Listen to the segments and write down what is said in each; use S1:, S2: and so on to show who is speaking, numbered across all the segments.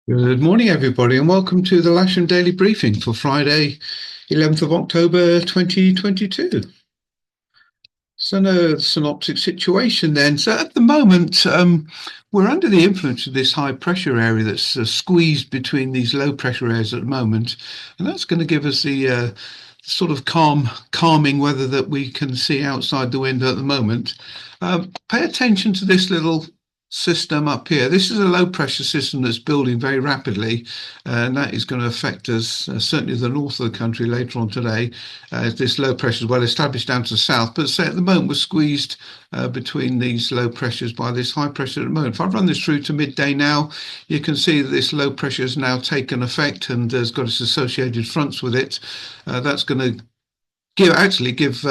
S1: Good morning, everybody, and welcome to the Lasham Daily Briefing for Friday, 11th of October 2022. So, no synoptic situation then. So, at the moment, we're under the influence of this high pressure area that's squeezed between these low pressure areas at the moment, and that's going to give us the sort of calming weather that we can see outside the window at the moment. Pay attention to this little system up here. This is a low pressure system that's building very rapidly, and that is going to affect us, certainly the north of the country later on today. This low pressure is well established down to the south, but say at the moment we're squeezed between these low pressures by this high pressure at the moment. If I run this through to midday now, you can see that this low pressure has now taken effect and has got its associated fronts with it. That's going to give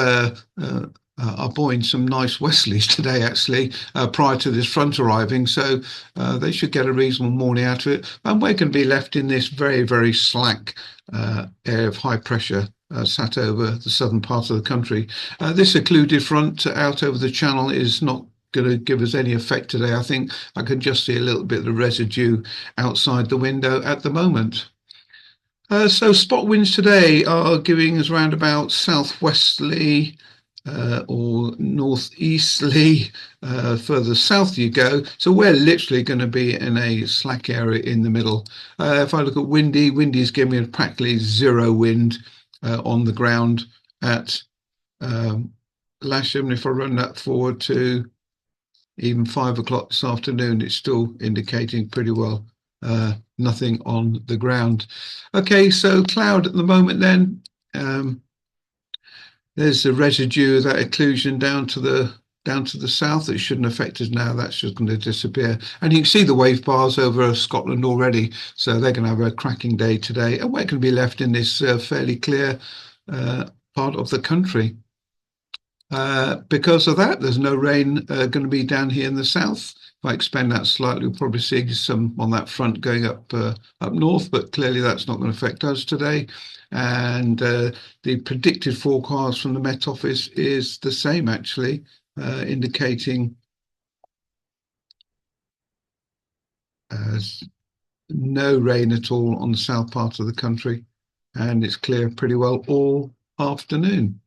S1: our boy some nice Wesleys today, actually, prior to this front arriving. So they should get a reasonable morning out of it. And we're going to be left in this very, very slack area of high pressure sat over the southern part of the country. This occluded front out over the channel is not going to give us any effect today. I think I can just see a little bit of the residue outside the window at the moment. So spot winds today are giving us round about southwesterly or northeasterly. Further south you go. So we're literally going to be in a slack area in the middle. If I look at windy is giving me practically zero wind on the ground at Lasham. And if I run that forward to even 5 o'clock this afternoon, it's still indicating pretty well nothing on the ground. Okay, so cloud at the moment then. There's the residue of that occlusion down to the south. It shouldn't affect us now. That's just going to disappear. And you can see the wave bars over Scotland already. So they're going to have a cracking day today. And we're going to be left in this fairly clear part of the country. Because of that, there's no rain going to be down here in the south. If I expand that slightly, we'll probably see some on that front going up north, but clearly that's not going to affect us today. And the predicted forecast from the Met Office is the same, actually, indicating no rain at all on the south part of the country, and it's clear pretty well all afternoon.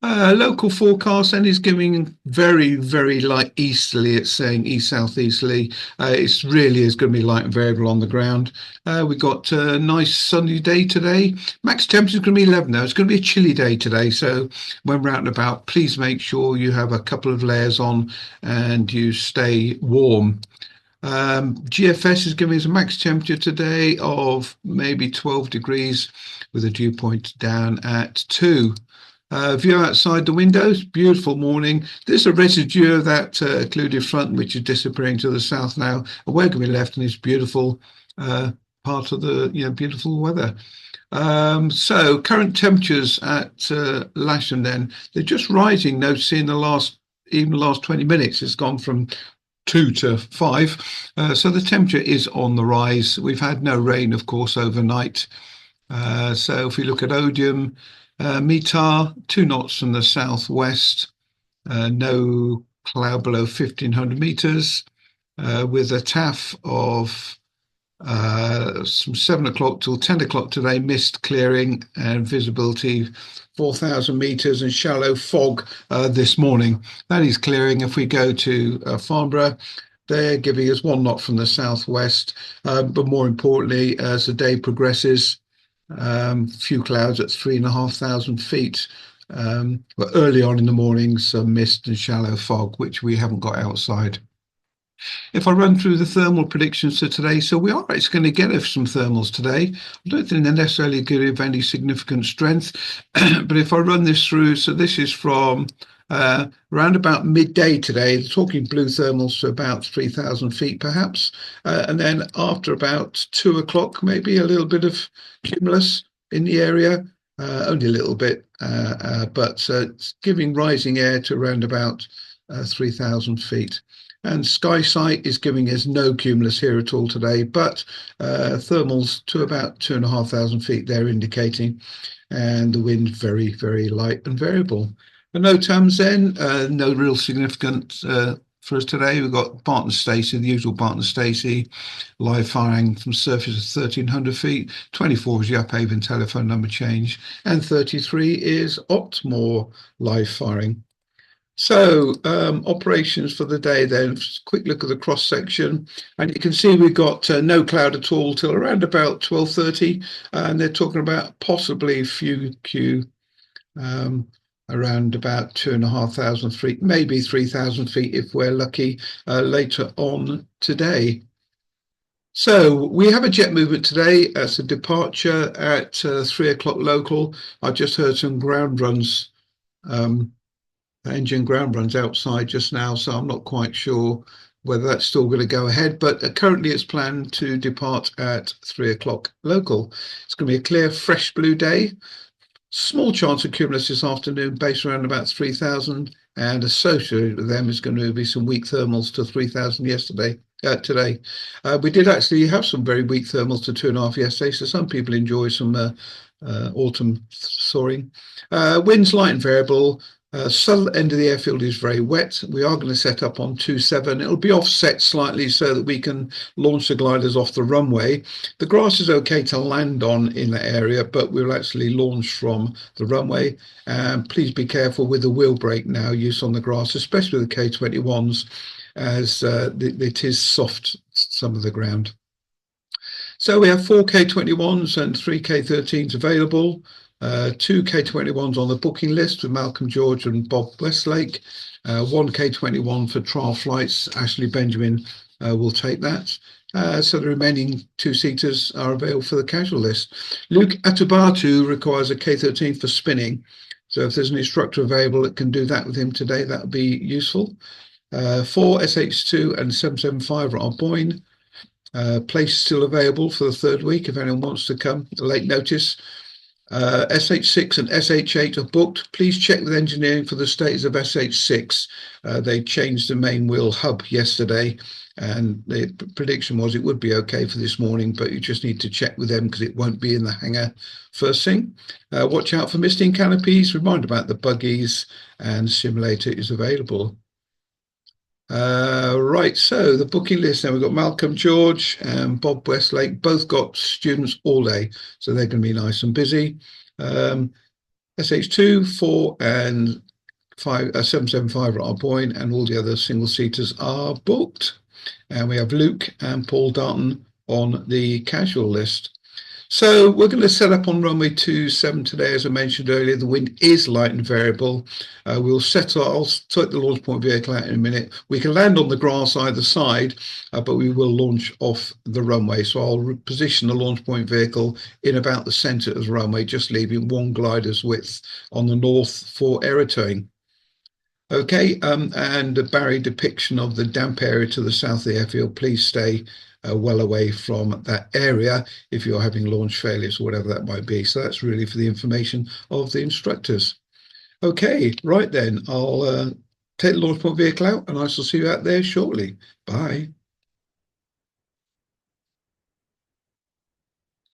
S1: Local forecast and is giving very, very light easterly. It's saying east southeasterly. It's really is going to be light and variable on the ground. We've got a nice sunny day today. Max temperature is going to be 11 now. It's going to be a chilly day today. So when we're out and about, please make sure you have a couple of layers on and you stay warm. GFS is giving us a max temperature today of maybe 12 degrees with a dew point down at 2. View outside the windows, beautiful morning. There's a residue of that occluded front which is disappearing to the south now, and we're going to be left in this beautiful part of the beautiful weather. So current temperatures at Lasham then, they're just rising. Noticing the last 20 minutes it's gone from 2 to 5. So the temperature is on the rise. We've had no rain, of course, overnight. So if we look at Odium, METAR, 2 knots from the southwest, no cloud below 1,500 meters, with a TAF of from 7 o'clock till 10 o'clock today, mist clearing and visibility 4,000 meters and shallow fog this morning. That is clearing. If we go to Farnborough, they're giving us 1 knot from the southwest, but more importantly, as the day progresses, few clouds at 3,500 feet. But early on in the morning, some mist and shallow fog, which we haven't got outside. If I run through the thermal predictions for today, so we are actually going to get some thermals today. I don't think they're necessarily going to have any significant strength, but if I run this through, so this is from around about midday today, talking blue thermals to about 3,000 feet perhaps, and then after about 2 o'clock, maybe a little bit of cumulus in the area, only a little bit, but it's giving rising air to around about 3,000 feet. And sky sight is giving us no cumulus here at all today, but thermals to about 2,500 feet they're indicating, and the wind very, very light and variable. But no TAMs then, no real significant for us today. We've got Barton Stacey, the usual Barton Stacey, live firing from surface of 1,300 feet. 24 is the Uphaven telephone number change, and 33 is Otmore live firing. So operations for the day then, quick look at the cross section, and you can see we've got no cloud at all till around about 12:30, and they're talking about possibly few Q around about 2,500 feet, maybe 3,000 feet if we're lucky later on today. So we have a jet movement today. It's a departure at 3 o'clock local. I just heard some ground runs, engine ground runs outside just now, so I'm not quite sure whether that's still going to go ahead, but currently it's planned to depart at 3 o'clock local. It's going to be a clear, fresh blue day. Small chance of cumulus this afternoon, based around about 3,000, and associated with them is going to be some weak thermals to 3,000 today. We did actually have some very weak thermals to 2.5 yesterday, so some people enjoy some autumn soaring. Winds light and variable. Southern end of the airfield is very wet. We are going to set up on 27. It'll be offset slightly so that we can launch the gliders off the runway. The grass is okay to land on in the area, but we'll actually launch from the runway. Please be careful with the wheel brake now use on the grass, especially the K21s, as it is soft, some of the ground. So we have 4 K21s and 3 K13s available. 2 K21s on the booking list with Malcolm George and Bob Westlake. 1 K21 for trial flights. Ashley Benjamin will take that. So the remaining 2-seaters are available for the casual list. Luke Atubatu requires a K13 for spinning. So if there's an instructor available that can do that with him today, that would be useful. 4 SH2 and 775 are on Boyne. Place still available for the third week if anyone wants to come. Late notice. SH6 and SH8 are booked. Please check with engineering for the status of SH6. They changed the main wheel hub yesterday, and the prediction was it would be okay for this morning, but you just need to check with them because it won't be in the hangar first thing. Watch out for misting canopies. Remind about the buggies, and simulator is available. Right, so the booking list now, we've got Malcolm George and Bob Westlake, both got students all day, so they're going to be nice and busy. SH2, 4 and 5, 775 are on point, and all the other single-seaters are booked. And we have Luke and Paul Darton on the casual list. So we're going to set up on runway 27 today. As I mentioned earlier, the wind is light and variable. I'll take the launch point vehicle out in a minute. We can land on the grass either side, but we will launch off the runway. So I'll position the launch point vehicle in about the center of the runway, just leaving one glider's width on the north for aero towing. Okay, and a Barry depiction of the damp area to the south of the airfield. Please stay well away from that area if you're having launch failures or whatever that might be. So that's really for the information of the instructors. Okay, right then, I'll take the launch point vehicle out and I shall see you out there shortly. Bye.